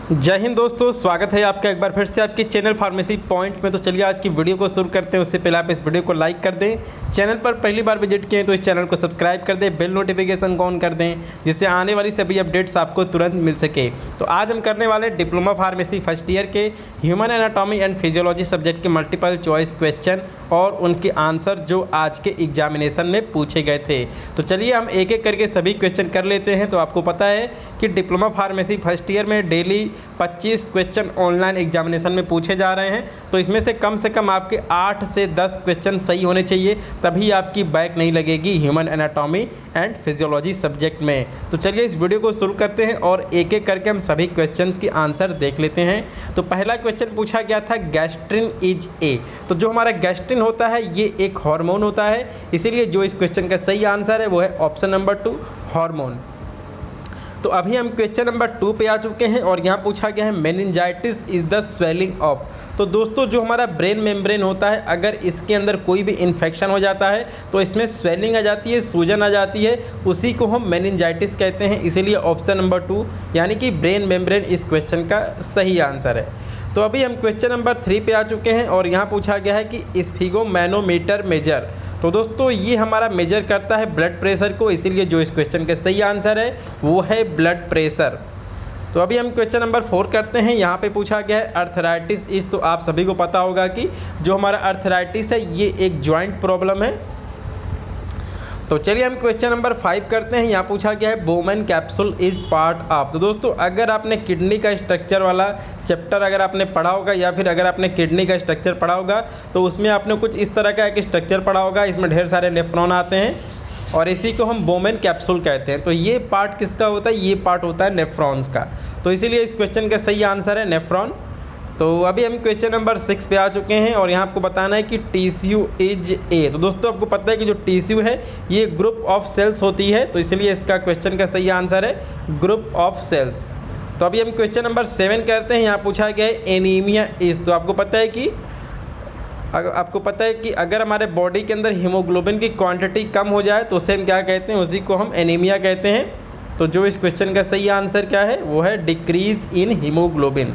जय हिंद दोस्तों, स्वागत है आपका एक बार फिर से आपके चैनल फार्मेसी पॉइंट में। तो चलिए आज की वीडियो को शुरू करते हैं। उससे पहले आप इस वीडियो को लाइक कर दें, चैनल पर पहली बार विजिट किए तो इस चैनल को सब्सक्राइब कर दें, बेल नोटिफिकेशन को ऑन कर दें जिससे आने वाली सभी अपडेट्स आपको तुरंत मिल सके। तो आज हम करने वाले डिप्लोमा फार्मेसी फर्स्ट ईयर के human anatomy and physiology subject के मल्टीपल चॉइस क्वेश्चन और उनके आंसर जो आज के एग्जामिनेशन में पूछे गए थे। तो चलिए हम एक एक करके सभी क्वेश्चन कर लेते हैं। तो आपको पता है कि डिप्लोमा फार्मेसी फर्स्ट ईयर में डेली 25 क्वेश्चन ऑनलाइन एग्जामिनेशन में पूछे जा रहे हैं। तो इसमें से कम आपके 8 से 10 क्वेश्चन सही होने चाहिए, तभी आपकी बैक नहीं लगेगी human anatomy and physiology subject में। तो चलिए इस वीडियो को शुरू करते हैं और एक एक करके हम सभी क्वेश्चंस के आंसर देख लेते हैं। तो पहला क्वेश्चन पूछा गया था गैस्ट्रिन इज ए। तो जो हमारा गैस्ट्रिन होता है ये एक हार्मोन होता है, इसीलिए जो इस क्वेश्चन का सही आंसर है वो है ऑप्शन नंबर 2 हार्मोन। तो अभी हम क्वेश्चन नंबर 2 पे आ चुके हैं और यहाँ पूछा गया है meningitis is the swelling of. तो दोस्तों जो हमारा ब्रेन मेम्ब्रेन होता है, अगर इसके अंदर कोई भी इन्फेक्शन हो जाता है तो इसमें स्वेलिंग आ जाती है, सूजन आ जाती है, उसी को हम मेनिंजाइटिस कहते हैं। इसीलिए ऑप्शन नंबर 2 यानी कि ब्रेन मेम्ब्रेन इस क्वेश्चन का सही आंसर है। तो अभी हम क्वेश्चन नंबर 3 पे आ चुके हैं और यहाँ पूछा गया है कि स्फिगोमैनोमीटर मेजर। तो दोस्तों ये हमारा मेजर करता है ब्लड प्रेशर को, इसीलिए जो इस क्वेश्चन का सही आंसर है वो है ब्लड प्रेशर। तो अभी हम क्वेश्चन नंबर 4 करते हैं। यहाँ पे पूछा गया है अर्थराइटिस इज। तो आप सभी को पता होगा कि जो हमारा अर्थराइटिस है ये एक जॉइंट प्रॉब्लम है। तो चलिए हम क्वेश्चन नंबर 5 करते हैं। यहाँ पूछा गया है Bowman capsule is part of. तो दोस्तों अगर आपने किडनी का स्ट्रक्चर वाला चैप्टर अगर आपने पढ़ा होगा या फिर अगर आपने किडनी का स्ट्रक्चर पढ़ा होगा तो उसमें आपने कुछ इस तरह का एक स्ट्रक्चर पढ़ा होगा। इसमें ढेर सारे नेफ्रॉन आते हैं और इसी को हम बोमेन कैप्सूल कहते हैं। तो ये पार्ट किसका होता है? ये पार्ट होता है नेफ्रॉन्स का। तो इसीलिए इस क्वेश्चन का सही आंसर है नेफ्रॉन। तो अभी हम क्वेश्चन नंबर 6 पे आ चुके हैं और यहाँ आपको बताना है कि टिश्यू इज ए। तो दोस्तों आपको पता है कि जो टिश्यू है ये ग्रुप ऑफ सेल्स होती है, तो इसलिए इसका क्वेश्चन का सही आंसर है ग्रुप ऑफ सेल्स। तो अभी हम क्वेश्चन नंबर 7 करते हैं। यहाँ पूछा गया है एनीमिया इज। तो आपको पता है कि अगर हमारे बॉडी के अंदर हीमोग्लोबिन की क्वांटिटी कम हो जाए तो उसे हम क्या कहते हैं? उसी को हम एनीमिया कहते हैं। तो जो इस क्वेश्चन का सही आंसर क्या है वो है डिक्रीज इन हीमोग्लोबिन।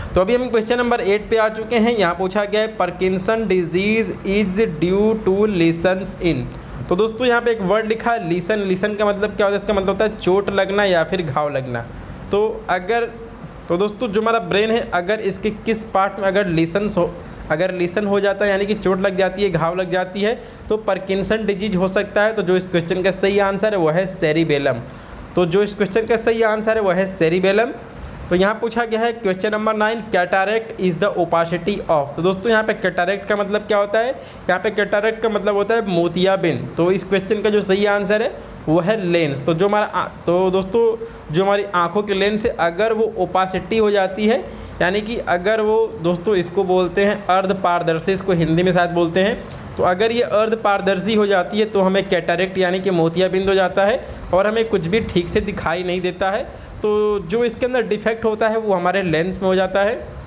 तो अभी हम क्वेश्चन नंबर 8 पे आ चुके हैं। यहाँ पूछा गया है Parkinson disease is due to lesions in. तो दोस्तों यहाँ पे एक वर्ड लिखा है लीसन। लीसन का मतलब क्या होता है? इसका मतलब होता है चोट लगना या फिर घाव लगना। तो दोस्तों जो हमारा ब्रेन है अगर इसके किस पार्ट में अगर लीसन हो जाता है यानी कि चोट लग जाती है, घाव लग जाती है, तो पार्किंसन डिजीज हो सकता है। तो जो इस क्वेश्चन का सही आंसर है वो है सेरिबेलम। तो जो इस क्वेश्चन का सही आंसर है वो है सेरिबेलम। तो यहाँ पूछा गया है question number 9 cataract is the opacity of. तो दोस्तों यहाँ पे कैटारेक्ट का मतलब क्या होता है? यहाँ पे कैटारेक्ट का मतलब होता है मोतियाबिंद। तो इस क्वेश्चन का जो सही आंसर है वो है लेंस। तो दोस्तों जो हमारी आंखों के लेंस है अगर वो ओपासिटी हो जाती है यानी कि अगर वो दोस्तों इसको बोलते हैं अर्ध पारदर्शी, इसको हिंदी में शायद बोलते हैं। तो अगर ये अर्ध पारदर्शी हो जाती है तो हमें कैटारेक्ट यानी कि मोतियाबिंद हो जाता है और हमें कुछ भी ठीक से दिखाई नहीं देता है। तो जो इसके अंदर डिफेक्ट होता है वो हमारे लेंस में हो जाता है।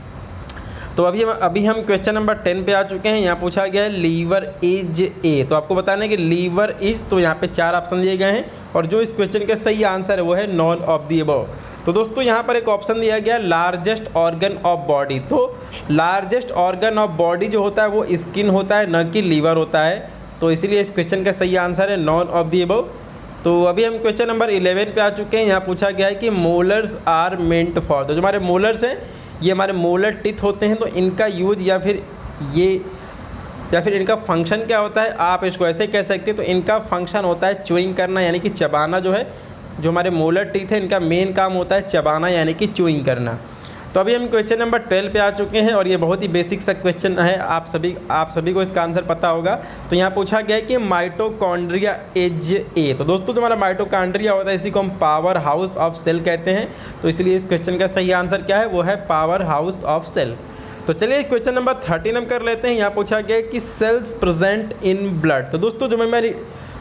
तो अभी हम क्वेश्चन नंबर 10 पे आ चुके हैं। यहाँ पूछा गया है लीवर इज ए। तो आपको बताना है कि लीवर इज, तो यहाँ पे 4 ऑप्शन दिए गए हैं और जो इस क्वेश्चन का सही आंसर है वो है नॉन ऑफ दी अबव। तो दोस्तों यहाँ पर एक ऑप्शन दिया गया है लार्जेस्ट ऑर्गन ऑफ बॉडी। तो लार्जेस्ट ऑर्गन ऑफ बॉडी जो होता है वो स्किन होता है, न कि लीवर होता है। तो इसीलिए इस क्वेश्चन का सही आंसर है नॉन ऑफ दी अबव। तो अभी हम क्वेश्चन नंबर 11 पे आ चुके हैं। यहाँ पूछा गया है कि मोलर्स आर मेंट फॉर। तो जो हमारे मोलर्स हैं ये हमारे मोलर टिथ होते हैं। तो इनका यूज या फिर इनका फंक्शन क्या होता है? आप इसको ऐसे कह सकते हैं। तो इनका फंक्शन होता है च्यूइंग करना यानी कि चबाना। जो हमारे मोलर टीथ है इनका मेन काम होता है चबाना यानी कि च्यूइंग करना। तो अभी हम क्वेश्चन नंबर 12 पे आ चुके हैं और ये बहुत ही बेसिक सा क्वेश्चन है, आप सभी को इसका आंसर पता होगा। तो यहाँ पूछा गया है कि माइटोकॉन्ड्रिया इज ए। तो दोस्तों जो हमारा माइटोकॉन्ड्रिया होता है इसी को हम पावर हाउस ऑफ सेल कहते हैं। तो इसलिए इस क्वेश्चन का सही आंसर क्या है वो है पावर हाउस ऑफ सेल। तो चलिए क्वेश्चन नंबर 13 हम कर लेते हैं। यहाँ पूछा गया है कि सेल्स प्रेजेंट इन ब्लड। तो दोस्तों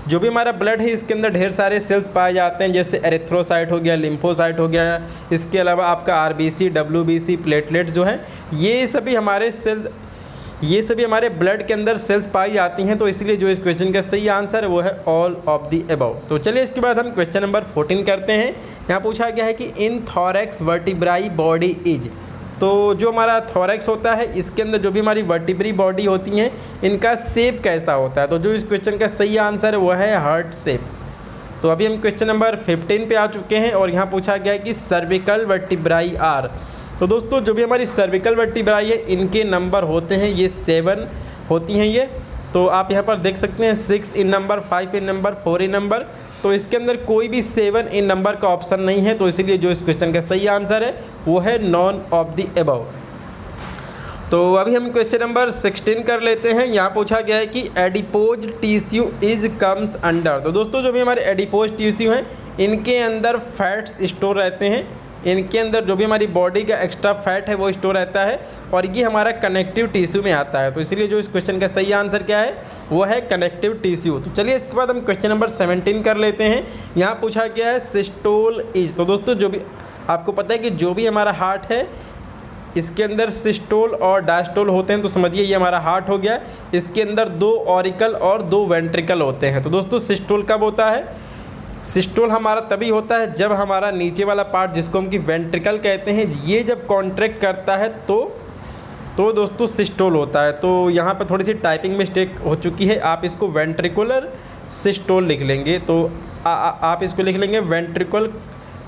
जो भी हमारा ब्लड है इसके अंदर ढेर सारे सेल्स पाए जाते हैं, जैसे एरिथ्रोसाइट हो गया, लिम्फोसाइट हो गया, इसके अलावा आपका आरबीसी, डब्ल्यूबीसी, प्लेटलेट्स जो हैं ये सभी हमारे ये सभी हमारे ब्लड के अंदर सेल्स पाई जाती हैं, तो इसलिए जो इस क्वेश्चन का सही आंसर है वो है ऑल ऑफ द अबव। तो चलिए इसके बाद हम क्वेश्चन नंबर 14 करते हैं। यहाँ पूछा गया है कि इन थोरैक्स वर्टिब्राई बॉडी इज, तो जो हमारा थोरैक्स होता है इसके अंदर जो भी हमारी वर्टिब्री बॉडी होती हैं इनका शेप कैसा होता है। तो जो इस क्वेश्चन का सही आंसर है वो है हार्ट शेप। तो अभी हम क्वेश्चन नंबर 15 पे आ चुके हैं और यहाँ पूछा गया है कि सर्विकल वर्टिब्राई आर, तो दोस्तों जो भी हमारी सर्विकल वर्टिब्राई है इनके नंबर होते हैं ये 7 होती हैं ये। तो आप यहाँ पर देख सकते हैं 6 इन नंबर, 5 इन नंबर, 4 इन नंबर, तो इसके अंदर कोई भी 7 इन नंबर का ऑप्शन नहीं है। तो इसीलिए जो इस क्वेश्चन का सही आंसर है वो है नॉन ऑफ द अबव। तो अभी हम क्वेश्चन नंबर 16 कर लेते हैं। यहाँ पूछा गया है कि adipose tissue is comes under, तो दोस्तों जो भी हमारे एडिपोज टिश्यू हैं इनके अंदर फैट्स स्टोर रहते हैं, इनके अंदर जो भी हमारी बॉडी का एक्स्ट्रा फैट है वो स्टोर रहता है और ये हमारा कनेक्टिव टिश्यू में आता है। तो इसीलिए जो इस क्वेश्चन का सही आंसर क्या है वो है कनेक्टिव टिश्यू। तो चलिए इसके बाद हम क्वेश्चन नंबर 17 कर लेते हैं। यहाँ पूछा गया है सिस्टोल इज, तो दोस्तों जो भी आपको पता है कि जो भी हमारा हार्ट है इसके अंदर सिस्टोल और डायस्टोल होते हैं, तो समझिए ये हमारा हार्ट हो गया। इसके अंदर 2 ऑरिकल और 2 वेंट्रिकल होते हैं। तो दोस्तों सिस्टोल कब होता है, सिस्टोल हमारा तभी होता है जब हमारा नीचे वाला पार्ट जिसको हम कि वेंट्रिकल कहते हैं ये जब कॉन्ट्रैक्ट करता है तो दोस्तों सिस्टोल होता है। तो यहाँ पर थोड़ी सी टाइपिंग मिस्टेक हो चुकी है, आप इसको वेंट्रिकुलर सिस्टोल लिख लेंगे। तो आप इसको लिख लेंगे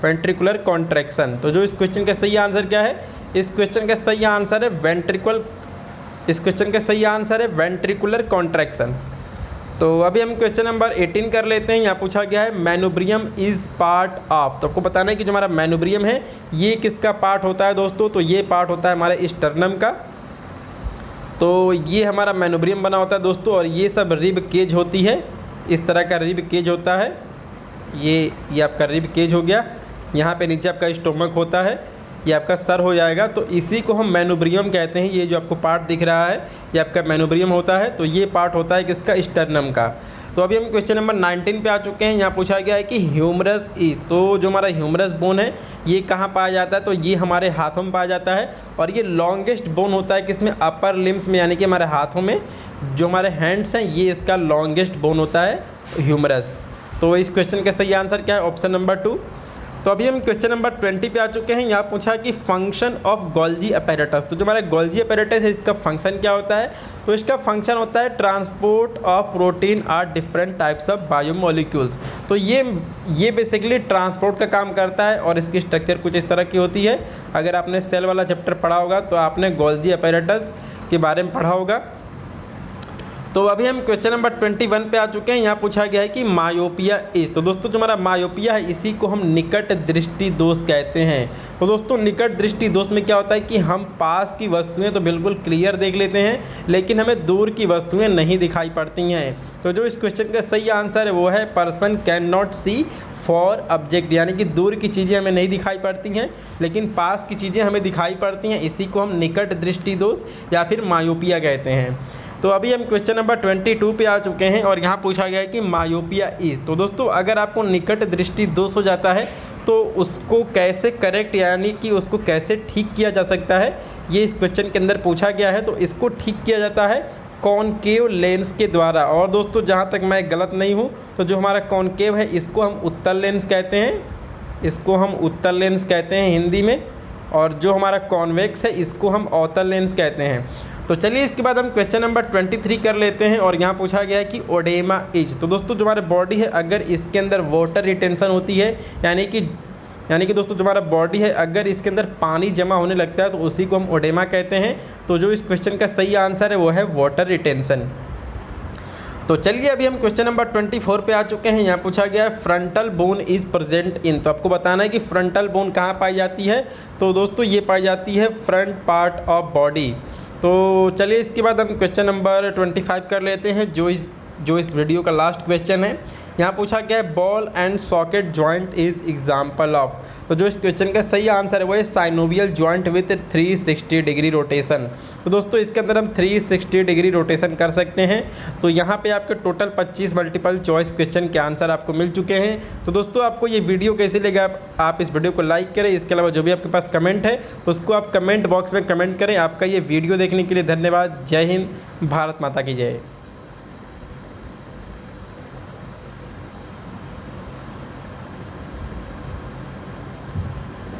वेंट्रिकुलर कॉन्ट्रैक्शन। तो जो इस क्वेश्चन का सही आंसर क्या है, इस क्वेश्चन का सही आंसर है वेंट्रिकुलर कॉन्ट्रैक्शन। तो अभी हम क्वेश्चन नंबर 18 कर लेते हैं। यहाँ पूछा गया है मैनुब्रियम इज़ पार्ट ऑफ, तो आपको बताना है कि जो हमारा मैनुब्रियम है ये किसका पार्ट होता है दोस्तों। तो ये पार्ट होता है हमारे स्टर्नम का, तो ये हमारा मैनुब्रियम बना होता है दोस्तों। और ये सब रिब केज होती है, इस तरह का रिब केज होता है। ये आपका रिब केज हो गया, यहाँ पे नीचे आपका स्टोमक होता है, ये आपका सर हो जाएगा। तो इसी को हम मैनुब्रियम कहते हैं। ये जो आपको पार्ट दिख रहा है ये आपका मैनुब्रियम होता है। तो ये पार्ट होता है किसका, स्टर्नम का। तो अभी हम क्वेश्चन नंबर 19 पे आ चुके हैं। यहाँ पूछा गया है कि ह्यूमरस इज, तो जो हमारा ह्यूमरस बोन है ये कहाँ पाया जाता है। तो ये हमारे हाथों में पाया जाता है और ये लॉन्गेस्ट बोन होता है किसमें, अपर लिम्स में, यानी कि हमारे हाथों में जो हमारे हैंड्स हैं ये इसका लॉन्गेस्ट बोन होता है ह्यूमरस। तो इस क्वेश्चन का सही आंसर क्या है, ऑप्शन नंबर 2। तो अभी हम क्वेश्चन नंबर 20 पे आ चुके हैं। यहाँ पूछा कि फंक्शन ऑफ गोल्जी अपैरेटस, तो जो हमारा गोल्जी अपैरेटस है इसका फंक्शन क्या होता है। तो इसका फंक्शन होता है transport of protein are different types of biomolecules. तो ये बेसिकली ट्रांसपोर्ट का काम करता है और इसकी स्ट्रक्चर कुछ इस तरह की होती है। अगर आपने सेल वाला चैप्टर पढ़ा होगा तो आपने गोल्जी अपैरेटस के बारे में पढ़ा होगा। तो अभी हम क्वेश्चन नंबर 21 पे आ चुके हैं। यहाँ पूछा गया है कि मायोपिया इस, तो दोस्तों जो हमारा मायोपिया है इसी को हम निकट दृष्टि दोष कहते हैं। तो दोस्तों निकट दृष्टि दोष में क्या होता है कि हम पास की वस्तुएं तो बिल्कुल क्लियर देख लेते हैं लेकिन हमें दूर की वस्तुएं नहीं दिखाई पड़ती हैं। तो जो इस क्वेश्चन का सही आंसर है वो है person can not see for object, यानी कि दूर की चीज़ें हमें नहीं दिखाई पड़ती हैं लेकिन पास की चीज़ें हमें दिखाई पड़ती हैं। इसी को हम निकट दृष्टि दोष या फिर मायोपिया कहते हैं। तो अभी हम क्वेश्चन नंबर 22 पे आ चुके हैं और यहाँ पूछा गया है कि मायोपिया इज, तो दोस्तों अगर आपको निकट दृष्टि दोष हो जाता है तो उसको कैसे करेक्ट यानी कि उसको कैसे ठीक किया जा सकता है, ये इस क्वेश्चन के अंदर पूछा गया है। तो इसको ठीक किया जाता है कॉनकेव लेंस के द्वारा। और दोस्तों जहाँ तक मैं गलत नहीं हूँ तो जो हमारा कॉनकेव है इसको हम उत्तल लेंस कहते हैं, इसको हम उत्तल लेंस कहते हैं हिंदी में। और जो हमारा कॉन्वेक्स है इसको हम अवतल लेंस कहते हैं। तो चलिए इसके बाद हम क्वेश्चन नंबर 23 कर लेते हैं और यहाँ पूछा गया है कि ओडेमा इज, तो दोस्तों जो हमारा बॉडी है अगर इसके अंदर वाटर रिटेंशन होती है यानी कि दोस्तों जो हमारा बॉडी है अगर इसके अंदर पानी जमा होने लगता है तो उसी को हम ओडेमा कहते हैं। तो जो इस क्वेश्चन का सही आंसर है वो है वाटर रिटेंशन। तो चलिए अभी हम क्वेश्चन नंबर 24 पे आ चुके हैं। यहाँ पूछा गया है frontal bone is present in, तो आपको बताना है कि फ्रंटल बोन कहाँ पाई जाती है। तो दोस्तों ये पाई जाती है फ्रंट पार्ट ऑफ बॉडी। तो चलिए इसके बाद हम क्वेश्चन नंबर 25 कर लेते हैं जो इस वीडियो का लास्ट क्वेश्चन है। यहाँ पूछा गया है ball and socket joint is example of, तो जो इस क्वेश्चन का सही आंसर है वो है synovial joint with 360 degree rotation. तो दोस्तों इसके अंदर हम 360 डिग्री रोटेशन कर सकते हैं। तो यहाँ पे आपके टोटल 25 मल्टीपल चॉइस क्वेश्चन के आंसर आपको मिल चुके हैं। तो दोस्तों आपको ये वीडियो कैसे लगा, आप इस वीडियो को लाइक करें। इसके अलावा जो भी आपके पास कमेंट है उसको आप कमेंट बॉक्स में कमेंट करें। आपका ये वीडियो देखने के लिए धन्यवाद। जय हिंद, भारत माता की जय।